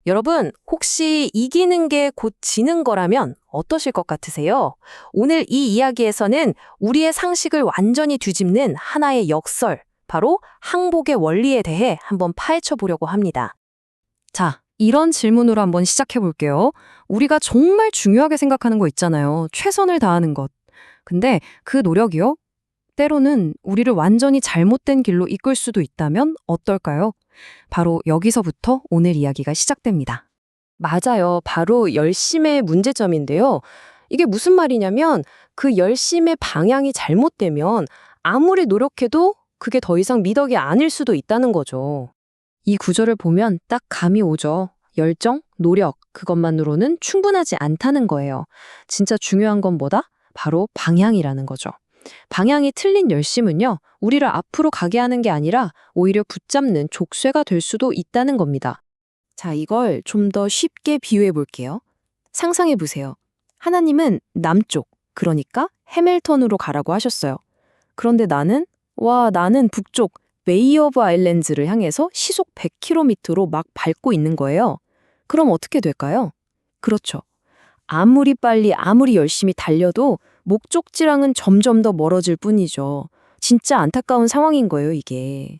여러분, 혹시 이기는 게 곧 지는 거라면 어떠실 것 같으세요? 오늘 이 이야기에서는 우리의 상식을 완전히 뒤집는 하나의 역설, 바로 항복의 원리에 대해 한번 파헤쳐 보려고 합니다. 자, 이런 질문으로 한번 시작해 볼게요. 우리가 정말 중요하게 생각하는 거 있잖아요. 최선을 다하는 것. 근데 그 노력이요? 때로는 우리를 완전히 잘못된 길로 이끌 수도 있다면 어떨까요? 바로 여기서부터 오늘 이야기가 시작됩니다. 맞아요. 바로 열심의 문제점인데요. 이게 무슨 말이냐면 그 열심의 방향이 잘못되면 아무리 노력해도 그게 더 이상 미덕이 아닐 수도 있다는 거죠. 이 구절을 보면 딱 감이 오죠. 열정, 노력, 그것만으로는 충분하지 않다는 거예요. 진짜 중요한 건 뭐다? 바로 방향이라는 거죠. 방향이 틀린 열심은요, 우리를 앞으로 가게 하는 게 아니라 오히려 붙잡는 족쇄가 될 수도 있다는 겁니다. 자, 이걸 좀 더 쉽게 비유해 볼게요. 상상해 보세요. 하나님은 남쪽, 그러니까 해밀턴으로 가라고 하셨어요. 그런데 나는 북쪽, 베이 오브 아일랜드를 향해서 시속 100km로 막 밟고 있는 거예요. 그럼 어떻게 될까요? 그렇죠. 아무리 빨리 아무리 열심히 달려도 목적지랑은 점점 더 멀어질 뿐이죠. 진짜 안타까운 상황인 거예요, 이게.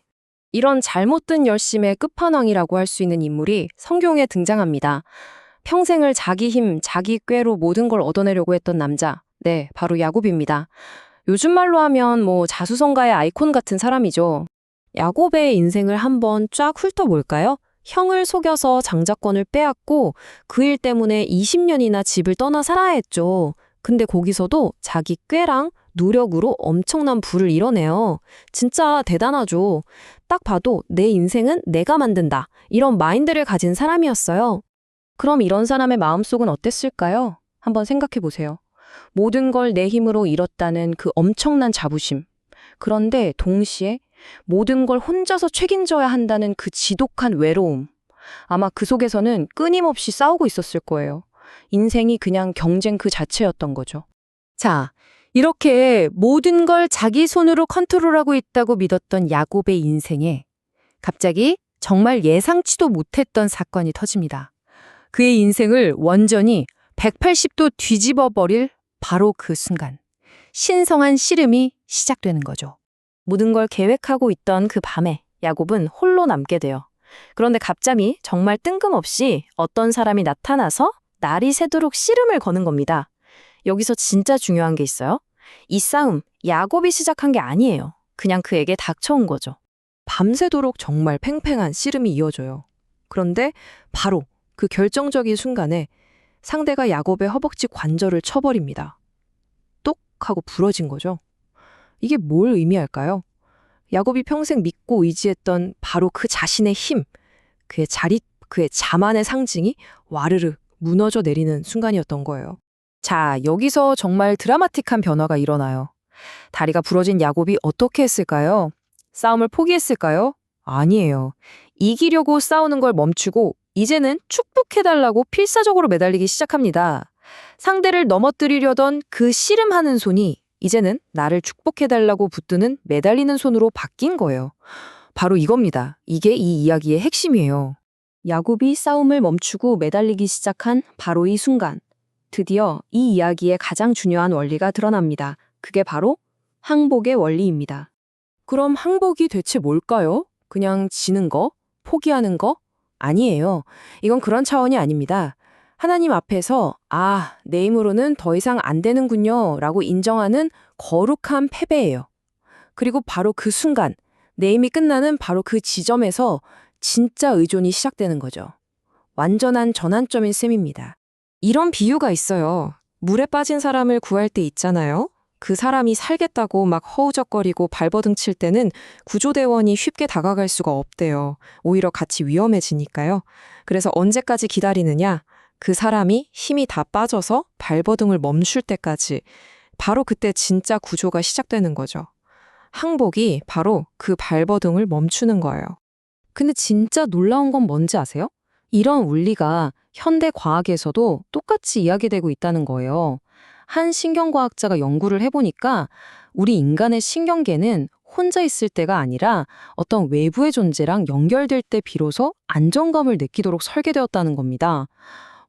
이런 잘못된 열심의 끝판왕이라고 할 수 있는 인물이 성경에 등장합니다. 평생을 자기 힘, 자기 꾀로 모든 걸 얻어내려고 했던 남자. 네, 바로 야곱입니다. 요즘 말로 하면 자수성가의 아이콘 같은 사람이죠. 야곱의 인생을 한번 쫙 훑어볼까요? 형을 속여서 장자권을 빼앗고 그 일 때문에 20년이나 집을 떠나 살아야 했죠. 근데 거기서도 자기 꾀랑 노력으로 엄청난 부를 이뤄내요. 진짜 대단하죠. 딱 봐도 내 인생은 내가 만든다. 이런 마인드를 가진 사람이었어요. 그럼 이런 사람의 마음속은 어땠을까요? 한번 생각해 보세요. 모든 걸 내 힘으로 이뤘다는 그 엄청난 자부심. 그런데 동시에 모든 걸 혼자서 책임져야 한다는 그 지독한 외로움. 아마 그 속에서는 끊임없이 싸우고 있었을 거예요. 인생이 그냥 경쟁 그 자체였던 거죠. 자, 이렇게 모든 걸 자기 손으로 컨트롤하고 있다고 믿었던 야곱의 인생에 갑자기 정말 예상치도 못했던 사건이 터집니다. 그의 인생을 완전히 180도 뒤집어 버릴 바로 그 순간. 신성한 씨름이 시작되는 거죠. 모든 걸 계획하고 있던 그 밤에 야곱은 홀로 남게 돼요. 그런데 갑자기 정말 뜬금없이 어떤 사람이 나타나서 날이 새도록 씨름을 거는 겁니다. 여기서 진짜 중요한 게 있어요. 이 싸움, 야곱이 시작한 게 아니에요. 그냥 그에게 닥쳐온 거죠. 밤새도록 정말 팽팽한 씨름이 이어져요. 그런데 바로 그 결정적인 순간에 상대가 야곱의 허벅지 관절을 쳐버립니다. 똑 하고 부러진 거죠. 이게 뭘 의미할까요? 야곱이 평생 믿고 의지했던 바로 그 자신의 힘, 그의 자릿, 그의 자만의 상징이 와르르 무너져 내리는 순간이었던 거예요. 자, 여기서 정말 드라마틱한 변화가 일어나요. 다리가 부러진 야곱이 어떻게 했을까요? 싸움을 포기했을까요? 아니에요. 이기려고 싸우는 걸 멈추고 이제는 축복해달라고 필사적으로 매달리기 시작합니다. 상대를 넘어뜨리려던 그 씨름하는 손이 이제는 나를 축복해달라고 붙드는 매달리는 손으로 바뀐 거예요. 바로 이겁니다. 이게 이 이야기의 핵심이에요. 야곱이 싸움을 멈추고 매달리기 시작한 바로 이 순간. 드디어 이 이야기의 가장 중요한 원리가 드러납니다. 그게 바로 항복의 원리입니다. 그럼 항복이 대체 뭘까요? 그냥 지는 거? 포기하는 거? 아니에요. 이건 그런 차원이 아닙니다. 하나님 앞에서 내 힘으로는 더 이상 안 되는군요 라고 인정하는 거룩한 패배예요. 그리고 바로 그 순간 내 힘이 끝나는 바로 그 지점에서 진짜 의존이 시작되는 거죠. 완전한 전환점인 셈입니다. 이런 비유가 있어요. 물에 빠진 사람을 구할 때 있잖아요. 그 사람이 살겠다고 막 허우적거리고 발버둥 칠 때는 구조대원이 쉽게 다가갈 수가 없대요. 오히려 같이 위험해지니까요. 그래서 언제까지 기다리느냐? 그 사람이 힘이 다 빠져서 발버둥을 멈출 때까지, 바로 그때 진짜 구조가 시작되는 거죠. 항복이 바로 그 발버둥을 멈추는 거예요. 근데 진짜 놀라운 건 뭔지 아세요? 이런 원리가 현대 과학에서도 똑같이 이야기되고 있다는 거예요. 한 신경과학자가 연구를 해보니까 우리 인간의 신경계는 혼자 있을 때가 아니라 어떤 외부의 존재랑 연결될 때 비로소 안정감을 느끼도록 설계되었다는 겁니다.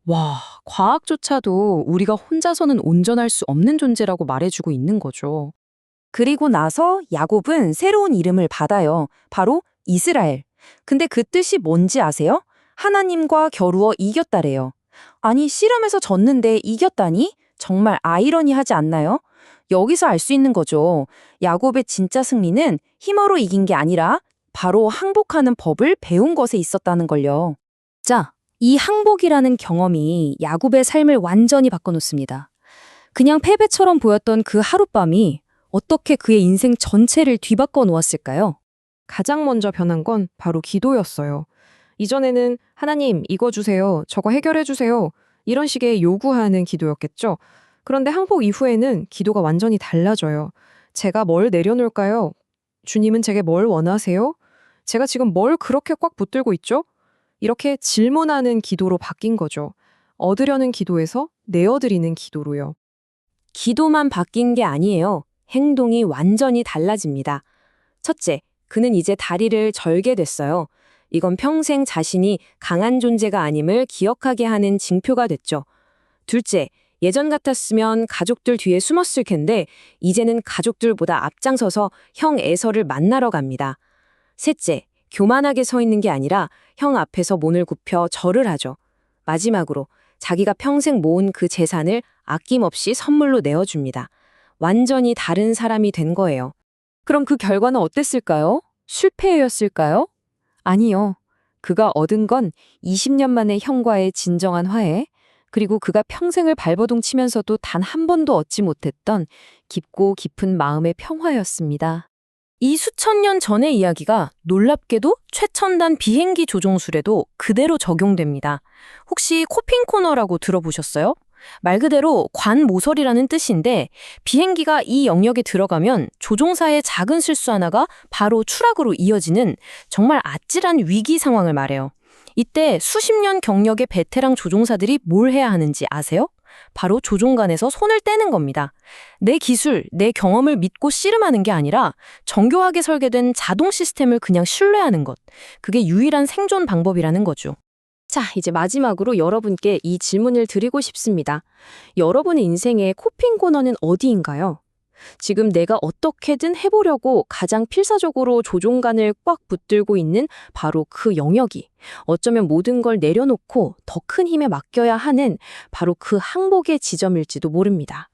와, 과학조차도 우리가 혼자서는 온전할 수 없는 존재라고 말해주고 있는 거죠. 그리고 나서 야곱은 새로운 이름을 받아요. 바로 이스라엘. 근데 그 뜻이 뭔지 아세요? 하나님과 겨루어 이겼다래요. 아니, 씨름에서 졌는데 이겼다니? 정말 아이러니하지 않나요? 여기서 알 수 있는 거죠. 야곱의 진짜 승리는 힘으로 이긴 게 아니라 바로 항복하는 법을 배운 것에 있었다는 걸요. 자, 이 항복이라는 경험이 야곱의 삶을 완전히 바꿔놓습니다. 그냥 패배처럼 보였던 그 하룻밤이 어떻게 그의 인생 전체를 뒤바꿔 놓았을까요? 가장 먼저 변한 건 바로 기도였어요. 이전에는 하나님 이거 주세요, 저거 해결해 주세요, 이런 식의 요구하는 기도였겠죠. 그런데 항복 이후에는 기도가 완전히 달라져요. 제가 뭘 내려놓을까요? 주님은 제게 뭘 원하세요? 제가 지금 뭘 그렇게 꽉 붙들고 있죠? 이렇게 질문하는 기도로 바뀐 거죠. 얻으려는 기도에서 내어드리는 기도로요. 기도만 바뀐 게 아니에요. 행동이 완전히 달라집니다. 첫째, 그는 이제 다리를 절게 됐어요. 이건 평생 자신이 강한 존재가 아님을 기억하게 하는 징표가 됐죠. 둘째, 예전 같았으면 가족들 뒤에 숨었을 텐데 이제는 가족들보다 앞장서서 형 에서를 만나러 갑니다. 셋째, 교만하게 서 있는 게 아니라 형 앞에서 몸을 굽혀 절을 하죠. 마지막으로 자기가 평생 모은 그 재산을 아낌없이 선물로 내어줍니다. 완전히 다른 사람이 된 거예요. 그럼 그 결과는 어땠을까요? 실패였을까요? 아니요. 그가 얻은 건 20년 만에 형과의 진정한 화해, 그리고 그가 평생을 발버둥 치면서도 단 한 번도 얻지 못했던 깊고 깊은 마음의 평화였습니다. 이 수천 년 전의 이야기가 놀랍게도 최첨단 비행기 조종술에도 그대로 적용됩니다. 혹시 코핑 코너라고 들어보셨어요? 말 그대로 관모서리라는 뜻인데 비행기가 이 영역에 들어가면 조종사의 작은 실수 하나가 바로 추락으로 이어지는 정말 아찔한 위기 상황을 말해요. 이때 수십 년 경력의 베테랑 조종사들이 뭘 해야 하는지 아세요? 바로 조종관에서 손을 떼는 겁니다. 내 기술, 내 경험을 믿고 씨름하는 게 아니라 정교하게 설계된 자동 시스템을 그냥 신뢰하는 것. 그게 유일한 생존 방법이라는 거죠. 자, 이제 마지막으로 여러분께 이 질문을 드리고 싶습니다. 여러분의 인생의 코핑 코너는 어디인가요? 지금 내가 어떻게든 해보려고 가장 필사적으로 조종관을 꽉 붙들고 있는 바로 그 영역이 어쩌면 모든 걸 내려놓고 더 큰 힘에 맡겨야 하는 바로 그 항복의 지점일지도 모릅니다.